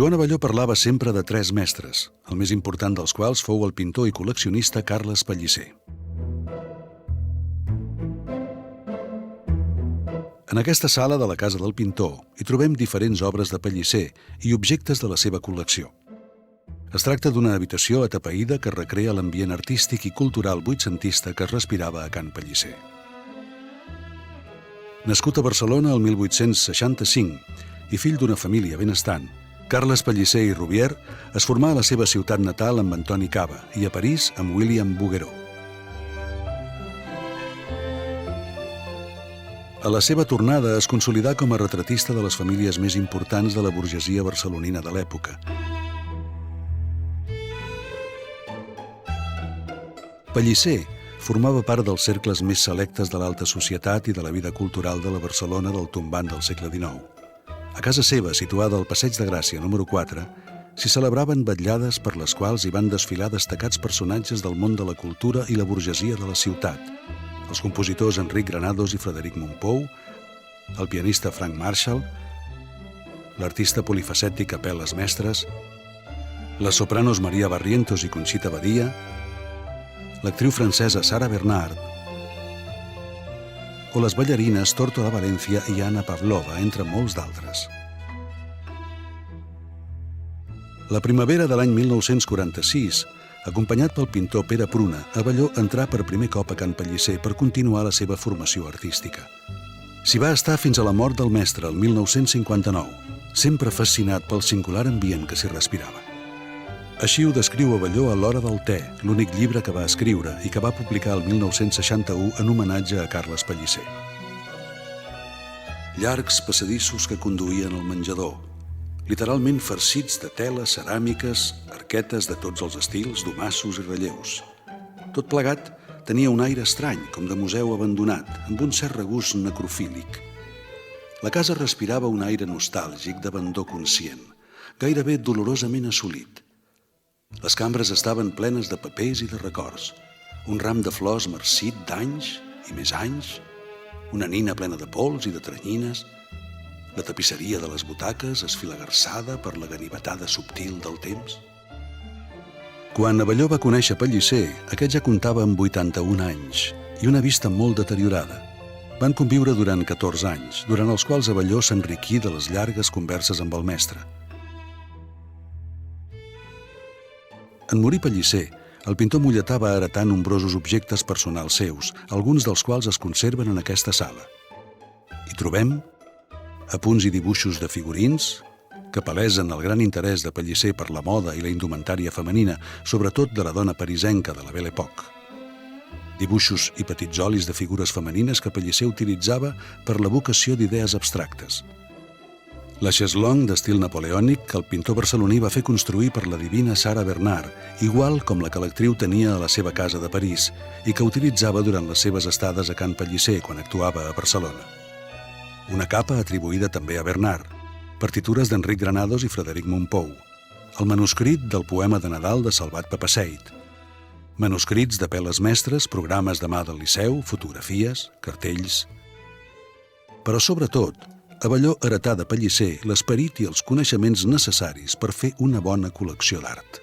Joan Abelló parlava sempre de tres mestres, el més important dels quals fou el pintor i col·leccionista Carles Pellicer. En aquesta sala de la casa del pintor hi trobem diferents obres de Pellicer i objectes de la seva col·lecció. Es tracta d'una habitació atapeïda que recrea l'ambient artístic i cultural vuitcentista que es respirava a Can Pellicer. Nascut a Barcelona el 1865 i fill d'una família benestant, Carles Pellicer i Rubier es formà a la seva ciutat natal amb Antoni Caba i a París amb William Bouguereau. A la seva tornada es consolidà com a retratista de les famílies més importants de la burgesia barcelonina de l'època. Pellicer formava part dels cercles més selectes de l'alta societat i de la vida cultural de la Barcelona del tombant del segle XIX. A casa seva, situada al Passeig de Gràcia número 4, s'hi celebraven vetllades per les quals hi van desfilar destacats personatges del món de la cultura i la burgesia de la ciutat, els compositors Enric Granados i Frederic Mompou, el pianista Frank Marshall, l'artista polifacètic Apel·les Mestres, les sopranos Maria Barrientos i Conxita Badia, l'actriu francesa Sara Bernard o les ballarines Tórtora Valencia i Anna Pavlova, entre molts d'altres. La primavera de l'any 1946, acompanyat pel pintor Pere Pruna, Abelló entrà per primer cop a Can Pellicer per continuar la seva formació artística. S'hi va estar fins a la mort del mestre, el 1959, sempre fascinat pel singular ambient que s'hi respirava. Així ho descriu Abelló a L'Hora del te, l'únic llibre que va escriure i que va publicar el 1961 en homenatge a Carles Pellicer. Llargs passadissos que conduïen al menjador, literalment farcits de teles, ceràmiques, arquetes de tots els estils, domassos i relleus. Tot plegat tenia un aire estrany, com de museu abandonat, amb un cert regust necrofílic. La casa respirava un aire nostàlgic d'abandó conscient, gairebé dolorosament assolit. Les cambres estaven plenes de papers i de records, un ram de flors marcit d'anys i més anys, una nina plena de pols i de teranyines, la tapisseria de les butaques esfilagarçada per la ganivetada subtil del temps. Quan Abelló va conèixer Pellicer, aquest ja comptava amb 81 anys i una vista molt deteriorada. Van conviure durant 14 anys, durant els quals Abelló s'enriquí de les llargues converses amb el mestre. En morir Pellicer, el pintor molletà va heretar nombrosos objectes personals seus, alguns dels quals es conserven en aquesta sala. Hi trobem apunts i dibuixos de figurins que palesen el gran interès de Pellicer per la moda i la indumentària femenina, sobretot de la dona parisenca de la Belle Époque. Dibuixos i petits olis de figures femenines que Pellicer utilitzava per l'evocació d'idees abstractes. La chaiselongue d'estil napoleònic que el pintor barceloní va fer construir per la divina Sara Bernard, igual com la que l'actriu tenia a la seva casa de París i que utilitzava durant les seves estades a Can Pellicer quan actuava a Barcelona. Una capa atribuïda també a Bernard, partitures d'Enric Granados i Frederic Mompou, el manuscrit del poema de Nadal de Salvat Papasseit, manuscrits d'Apel·les Mestres, programes de mà del Liceu, fotografies, cartells. Però sobretot, Abelló heretà de Pellicer l'esperit i els coneixements necessaris per fer una bona col·lecció d'art.